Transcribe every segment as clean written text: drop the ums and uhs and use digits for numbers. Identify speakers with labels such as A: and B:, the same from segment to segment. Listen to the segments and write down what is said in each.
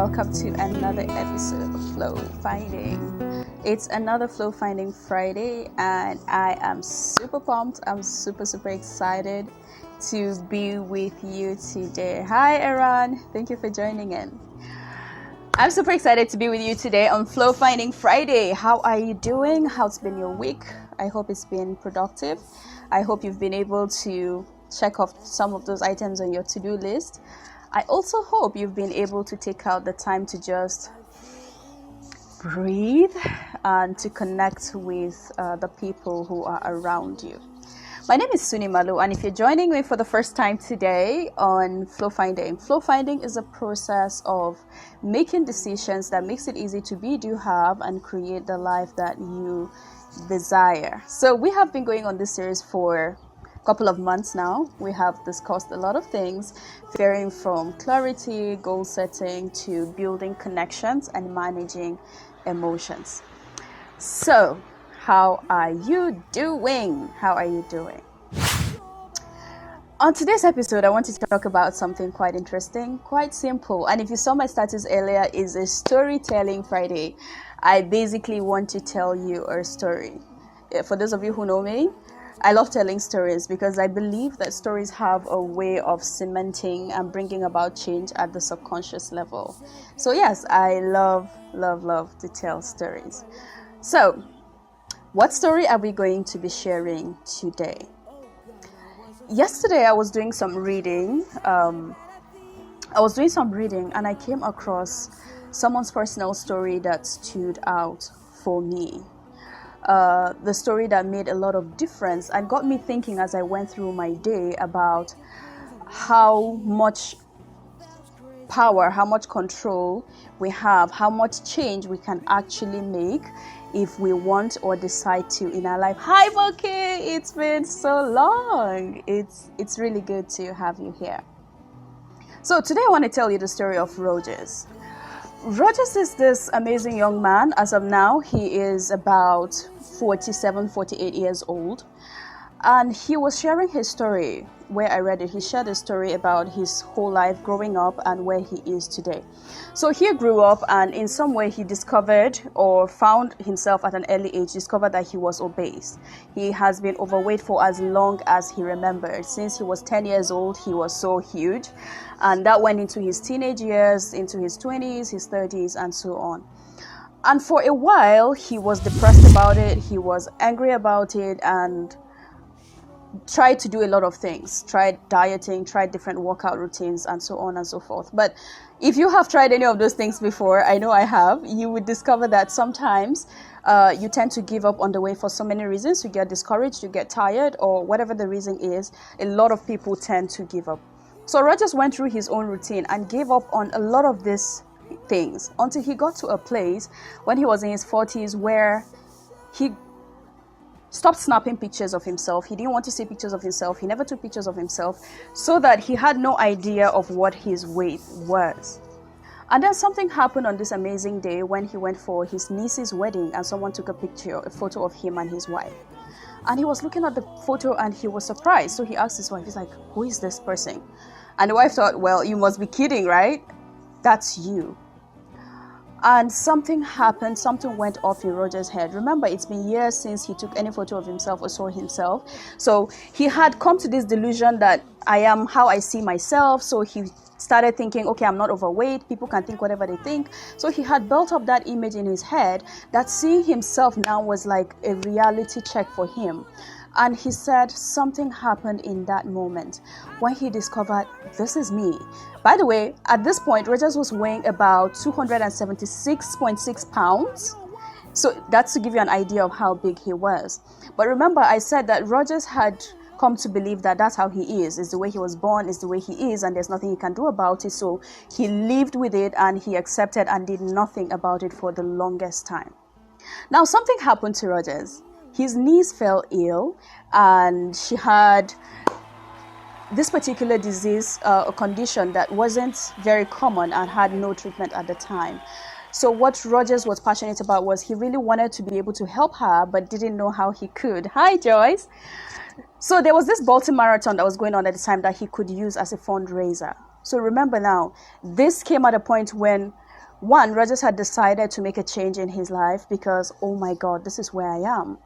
A: welcome to another episode of Flow Finding. It's another Flow Finding Friday, and I am super pumped. I'm super excited to be with you today. Hi, Aaron. Thank you for joining in. I'm super excited to be with you today on Flow Finding Friday. How are you doing? How's been your week? I hope it's been productive. I hope you've been able to check off some of those items on your to-do list. I also hope you've been able to take out the time to just breathe and to connect with the people who are around you. My name is Sunni Mallo, and if you're joining me for the first time today on Flow Finding is a process of making decisions that makes it easy to be, do, have, and create the life that you desire. So we have been going on this series for a couple of months now. We have discussed a lot of things, varying from clarity, goal setting, to building connections and managing emotions. So, how are you doing? On today's episode, I want to talk about something quite interesting, quite simple. And if you saw my status earlier, is a storytelling Friday. I basically want to tell you a story. For those of you who know me, I love telling stories because I believe that stories have a way of cementing and bringing about change at the subconscious level. So yes, I love to tell stories. So, what story are we going to be sharing today? Yesterday I was doing some reading. And I came across someone's personal story that stood out for me. The story that made a lot of difference and got me thinking as I went through my day about how much power, how much control we have, how much change we can actually make if we want or decide to in our life. Hi, Moki! It's been so long. It's really good to have you here. So today I want to tell you the story of Rogers. Rogers is this amazing young man. As of now, he is about 48 years old. And he was sharing his story where I read it. He shared a story about his whole life growing up and where he is today. So he grew up, and in some way he discovered or found himself at an early age, discovered that he was obese. He has been overweight for as long as he remembered. Since he was 10 years old, he was so huge. And that went into his teenage years, into his 20s, his 30s, and so on. And for a while, he was depressed about it. He was angry about it and tried to do a lot of things, tried dieting, tried different workout routines, and so on and so forth. But if you have tried any of those things before, I know I have, you would discover that sometimes you tend to give up on the way for so many reasons. You get discouraged, you get tired, or whatever the reason is, a lot of people tend to give up. So Rogers went through his own routine and gave up on a lot of these things until he got to a place when he was in his 40s where he stopped snapping pictures of himself. He didn't want to see pictures of himself. He never took pictures of himself, so that he had no idea of what his weight was. And then something happened on this amazing day when he went for his niece's wedding, and someone took a photo of him and his wife. And he was looking at the photo and he was surprised. So he asked his wife, he's like, "Who is this person?" And the wife thought, "Well, you must be kidding, right? That's you." And something happened, something went off in Roger's head. Remember, it's been years since he took any photo of himself or saw himself. So he had come to this delusion that I am how I see myself. So he started thinking, okay, I'm not overweight. People can think whatever they think. So he had built up that image in his head that seeing himself now was like a reality check for him. And he said something happened in that moment when he discovered, this is me. By the way, at this point, Rogers was weighing about 276.6 pounds. So that's to give you an idea of how big he was. But remember, I said that Rogers had come to believe that that's how he is the way he was born, is the way he is, and there's nothing he can do about it. So he lived with it and he accepted and did nothing about it for the longest time. Now, something happened to Rogers. His niece fell ill and she had this particular disease, a condition that wasn't very common and had no treatment at the time. So what Rogers was passionate about was he really wanted to be able to help her, but didn't know how he could. Hi, Joyce. So there was this Baltimore Marathon that was going on at the time that he could use as a fundraiser. So remember now, this came at a point when One, Rogers had decided to make a change in his life because, oh my God, this is where I am.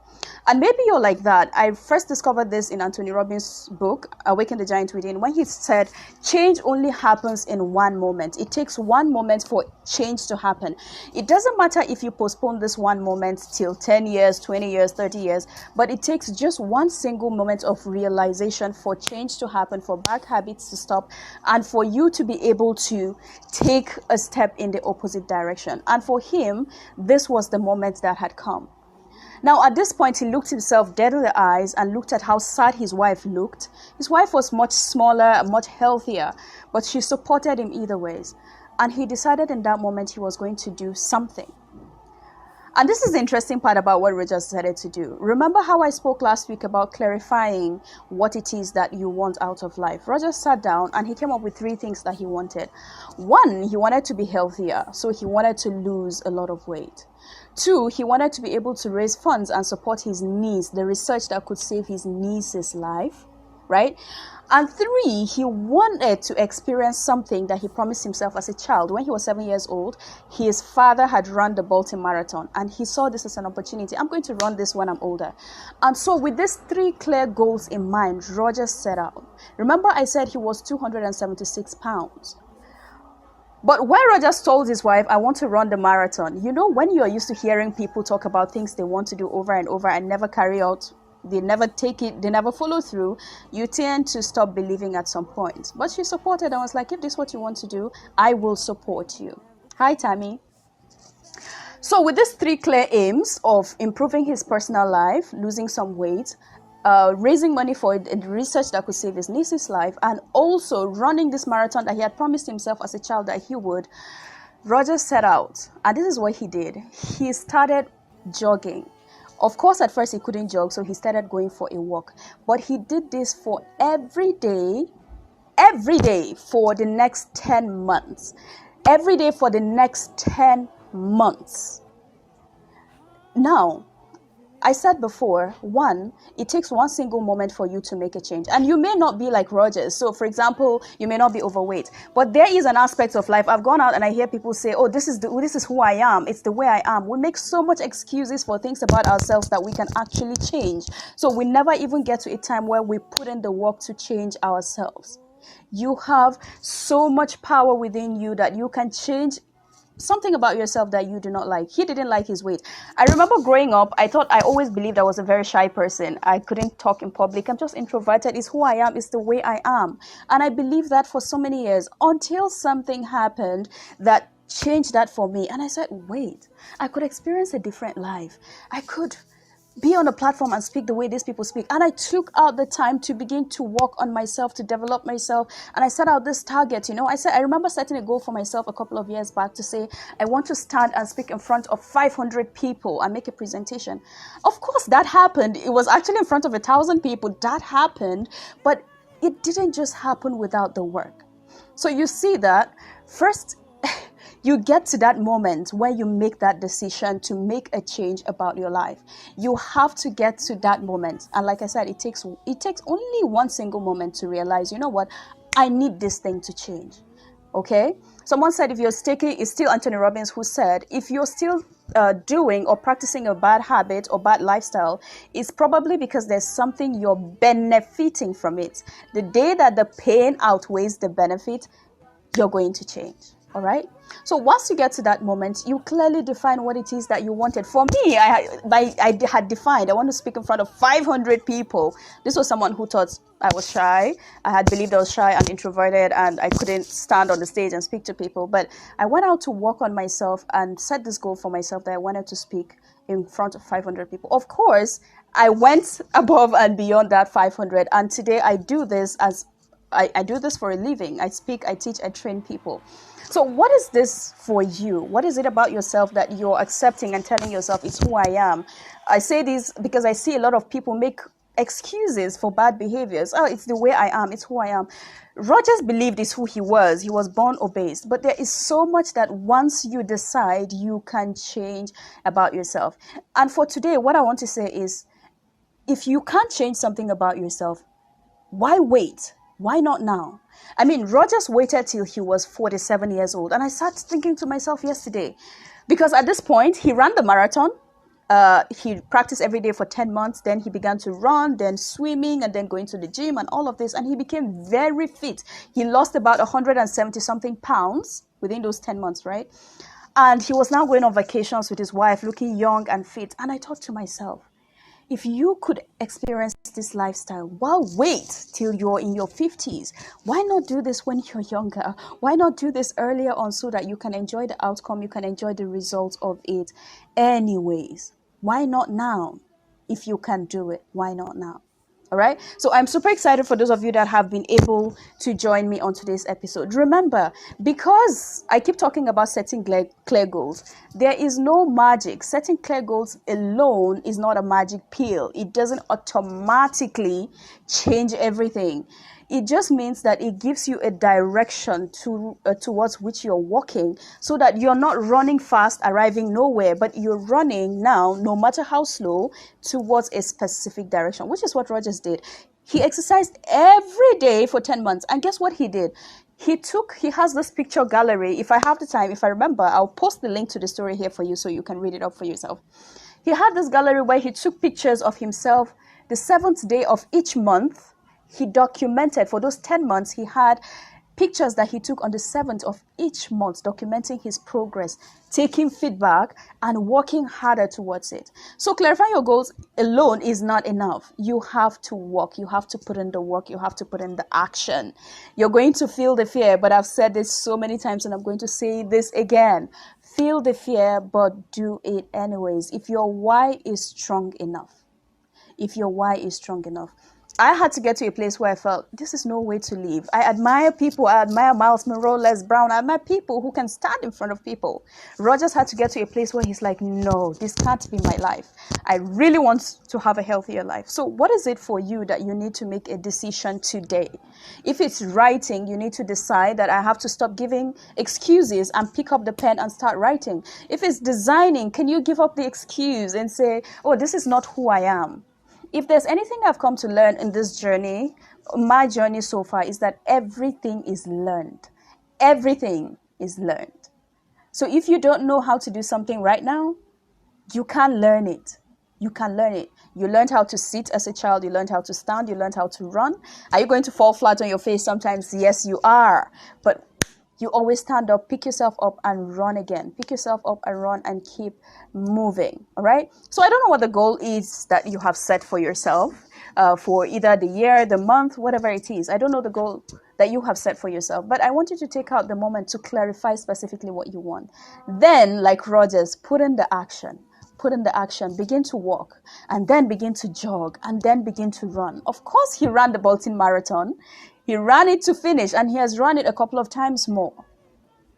A: And maybe you're like that. I first discovered this in Anthony Robbins' book, Awaken the Giant Within, when he said, change only happens in one moment. It takes one moment for change to happen. It doesn't matter if you postpone this one moment till 10 years, 20 years, 30 years, but it takes just one single moment of realization for change to happen, for bad habits to stop, and for you to be able to take a step in the opposite direction. And for him, this was the moment that had come. Now, at this point, he looked himself dead in the eyes and looked at how sad his wife looked. His wife was much smaller and much healthier, but she supported him either ways. And he decided in that moment he was going to do something. And this is the interesting part about what Rogers decided to do. Remember how I spoke last week about clarifying what it is that you want out of life? Rogers sat down and he came up with 3 things that he wanted. 1, he wanted to be healthier, so he wanted to lose a lot of weight. 2, he wanted to be able to raise funds and support his niece, the research that could save his niece's life, right? And 3, he wanted to experience something that he promised himself as a child. When he was 7 years old, his father had run the Baltimore Marathon, and he saw this as an opportunity. I'm going to run this when I'm older. And so with these 3 clear goals in mind, Rogers set out. Remember I said he was 276 pounds. But when Rogers told his wife, I want to run the marathon, you know, when you're used to hearing people talk about things they want to do over and over and never carry out, they never take it, they never follow through, you tend to stop believing at some point. But she supported and was like, if this is what you want to do, I will support you. Hi, Tammy. So with these 3 clear aims of improving his personal life, losing some weight, raising money for the research that could save his niece's life, and also running this marathon that he had promised himself as a child that he would, Rogers set out. And this is what he did. He started jogging. Of course, at first he couldn't jog, so he started going for a walk. But he did this for every day for the next 10 months. Every day for the next 10 months. Now, I said before, 1, it takes one single moment for you to make a change. And you may not be like Rogers. So, for example, you may not be overweight. But there is an aspect of life. I've gone out and I hear people say, oh, this is who I am. It's the way I am. We make so much excuses for things about ourselves that we can actually change. So we never even get to a time where we put in the work to change ourselves. You have so much power within you that you can change something about yourself that you do not like. He didn't like his weight. I remember growing up, I always believed I was a very shy person. I couldn't talk in public. I'm just introverted. It's who I am. It's the way I am. And I believed that for so many years until something happened that changed that for me. And I said, wait, I could experience a different life. I could be on a platform and speak the way these people speak. And I took out the time to begin to work on myself, to develop myself. And I set out this target, I remember setting a goal for myself a couple of years back to say, I want to stand and speak in front of 500 people and make a presentation. Of course, that happened. It was actually in front of 1,000 people. That happened. But it didn't just happen without the work. So you see that first, you get to that moment where you make that decision to make a change about your life. You have to get to that moment. And like I said, it takes only one single moment to realize, you know what, I need this thing to change. Okay? Someone said if you're sticking, it's still Anthony Robbins who said, if you're still doing or practicing a bad habit or bad lifestyle, it's probably because there's something you're benefiting from it. The day that the pain outweighs the benefit, you're going to change. All right. So once you get to that moment, you clearly define what it is that you wanted. For me, I had defined, I want to speak in front of 500 people. This was someone who thought I was shy. I had believed I was shy and introverted and I couldn't stand on the stage and speak to people. But I went out to work on myself and set this goal for myself that I wanted to speak in front of 500 people. Of course, I went above and beyond that 500. And today I do this I do this for a living. I speak, I teach, I train people. So what is this for you? What is it about yourself that you're accepting and telling yourself, it's who I am? I say this because I see a lot of people make excuses for bad behaviors. Oh, it's the way I am. It's who I am. Rogers believed it's who he was. He was born obese. But there is so much that once you decide, you can change about yourself. And for today, what I want to say is, if you can't change something about yourself, why wait? Why not now? I mean, Rogers waited till he was 47 years old. And I started thinking to myself yesterday, because at this point, he ran the marathon. He practiced every day for 10 months. Then he began to run, then swimming, and then going to the gym and all of this. And he became very fit. He lost about 170 something pounds within those 10 months, right? And he was now going on vacations with his wife, looking young and fit. And I thought to myself, if you could experience this lifestyle, why wait till you're in your 50s? Why not do this when you're younger? Why not do this earlier on so that you can enjoy the outcome, you can enjoy the results of it anyways? Why not now? If you can do it, why not now? All right. So I'm super excited for those of you that have been able to join me on today's episode. Remember, because I keep talking about setting clear goals, there is no magic. Setting clear goals alone is not a magic pill. It doesn't automatically change everything. It just means that it gives you a direction towards which you're walking, so that you're not running fast, arriving nowhere, but you're running now, no matter how slow, towards a specific direction, which is what Rogers did. He exercised every day for 10 months. And guess what he did? He has this picture gallery. If I have the time, if I remember, I'll post the link to the story here for you so you can read it up for yourself. He had this gallery where he took pictures of himself the 7th day of each month. He documented for those 10 months, he had pictures that he took on the 7th of each month, documenting his progress, taking feedback, and working harder towards it. So clarifying your goals alone is not enough. You have to work. You have to put in the work. You have to put in the action. You're going to feel the fear, but I've said this so many times and I'm going to say this again. Feel the fear, but do it anyways. If your why is strong enough. If your why is strong enough. I had to get to a place where I felt this is no way to live. I admire people. I admire Miles Monroe, Les Brown. I admire people who can stand in front of people. Rogers had to get to a place where he's like, no, this can't be my life. I really want to have a healthier life. So what is it for you that you need to make a decision today? If it's writing, you need to decide that I have to stop giving excuses and pick up the pen and start writing. If it's designing, can you give up the excuse and say, oh, this is not who I am? If there's anything I've come to learn in this journey, my journey so far, is that everything is learned. Everything is learned. So if you don't know how to do something right now, you can learn it. You can learn it. You learned how to sit as a child. You learned how to stand. You learned how to run. Are you going to fall flat on your face sometimes? Yes, you are. But you always stand up, pick yourself up and run again. Pick yourself up and run and keep moving. All right. So I don't know what the goal is that you have set for yourself for either the year, the month, whatever it is. I don't know the goal that you have set for yourself, but I want you to take out the moment to clarify specifically what you want. Then, like Rogers, put in the action. Put in the action, begin to walk, and then begin to jog, and then begin to run. Of course, he ran the Bolton Marathon. He ran it to finish, and he has run it a couple of times more.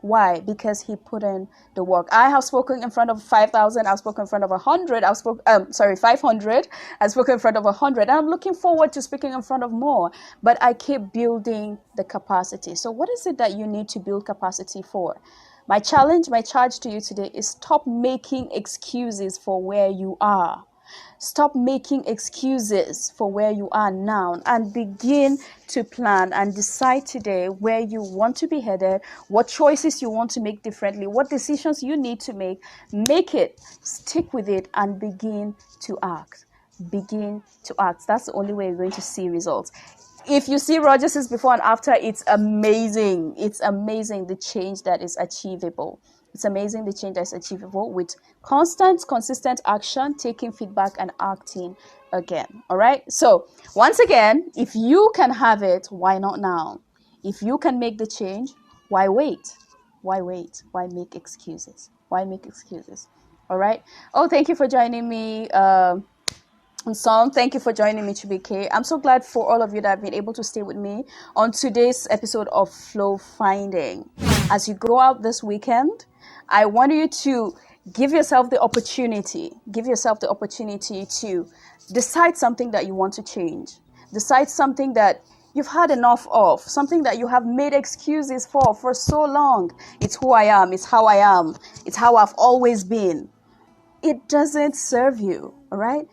A: Why? Because he put in the work. I have spoken in front of 5,000. I've spoken in front of 100. 500. I've spoken in front of 100. And I'm looking forward to speaking in front of more. But I keep building the capacity. So what is it that you need to build capacity for? My charge to you today is stop making excuses for where you are. Stop making excuses for where you are now and begin to plan and decide today where you want to be headed, what choices you want to make differently, what decisions you need to make. Make it, stick with it, and begin to act. Begin to act. That's the only way you're going to see results. If you see Rogers's before and after, it's amazing. It's amazing the change that is achievable. It's amazing the change that's achievable with consistent action, taking feedback and acting again. All right. So once again, if you can have it, why not now? If you can make the change, why wait? Why wait? Why make excuses? Why make excuses? All right. Oh, thank you for joining me. Song, thank you for joining me, Chibike. I'm so glad for all of you that have been able to stay with me on today's episode of Flow Finding. As you go out this weekend, I want you to give yourself the opportunity to decide something that you want to change. Decide something that you've had enough of, something that you have made excuses for so long. It's who I am. It's how I am. It's how I've always been. It doesn't serve you, all right?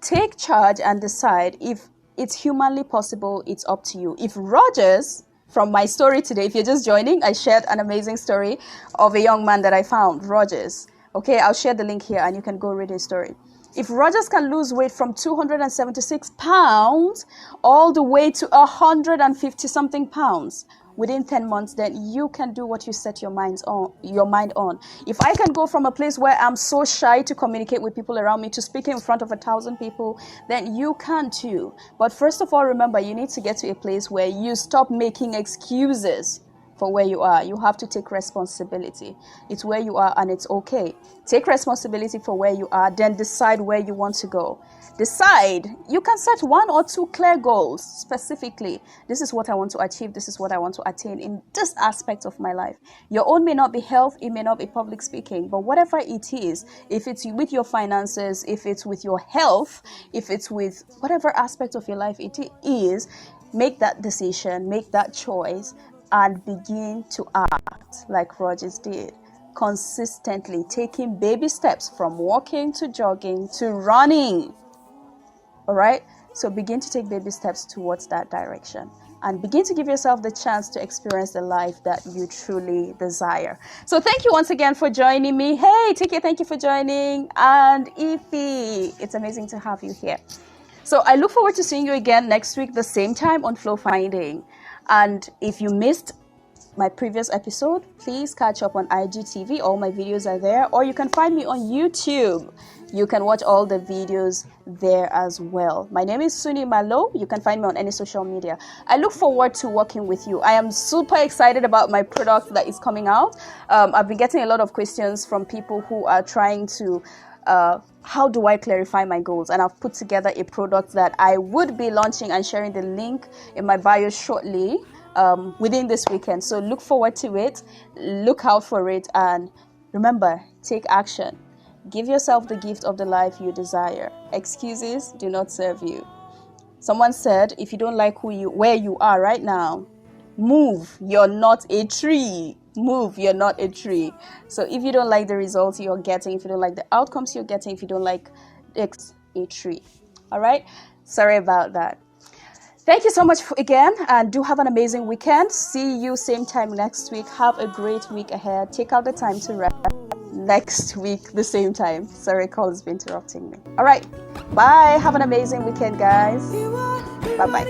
A: Take charge and decide if It's humanly possible. It's up to you. If Rogers, from my story today, if you're just joining, I shared an amazing story of a young man that I found, Rogers. Okay, I'll share the link here and you can go read his story. If Rogers can lose weight from 276 pounds all the way to 150 something pounds within 10 months, then you can do what you set your mind on. If I can go from a place where I'm so shy to communicate with people around me to speaking in front of 1,000 people, then you can too. But first of all, remember, you need to get to a place where you stop making excuses for where you are. You have to take responsibility. It's where you are and it's okay. Take responsibility for where you are, then decide where you want to go. Decide. You can set 1 or 2 clear goals specifically. This is what I want to achieve. This is what I want to attain in this aspect of my life. Your own may not be health. It may not be public speaking, but whatever it is, if it's with your finances, if it's with your health, if it's with whatever aspect of your life it is, make that decision, make that choice, and begin to act like Rogers did, consistently taking baby steps from walking to jogging to running. All right, so begin to take baby steps towards that direction and begin to give yourself the chance to experience the life that you truly desire. So thank you once again for joining me. Hey Tiki, thank you for joining. And Ify, it's amazing to have you here. So I look forward to seeing you again next week, the same time on Flow Finding. And if you missed my previous episode, please catch up on IGTV. All my videos are there. Or you can find me on YouTube. You can watch all the videos there as well. My name is Sunni Mallo. You can find me on any social media. I look forward to working with you. I am super excited about my product that is coming out. I've been getting a lot of questions from people who are trying to how do I clarify my goals? And I've put together a product that I would be launching and sharing the link in my bio shortly within this weekend. So look forward to it. Look out for it. And remember, take action. Give yourself the gift of the life you desire. Excuses do not serve you. Someone said, if you don't like where you are right now, move. You're not a tree. Move. You're not a tree. So if you don't like the results you're getting, if you don't like the outcomes you're getting, if you don't like a tree. All right. Sorry about that. Thank you so much again, and do have an amazing weekend. See you same time next week. Have a great week ahead. Take out the time to rest. Next week, the same time. Sorry, call has been interrupting me. All right. Bye. Have an amazing weekend, guys. Bye-bye.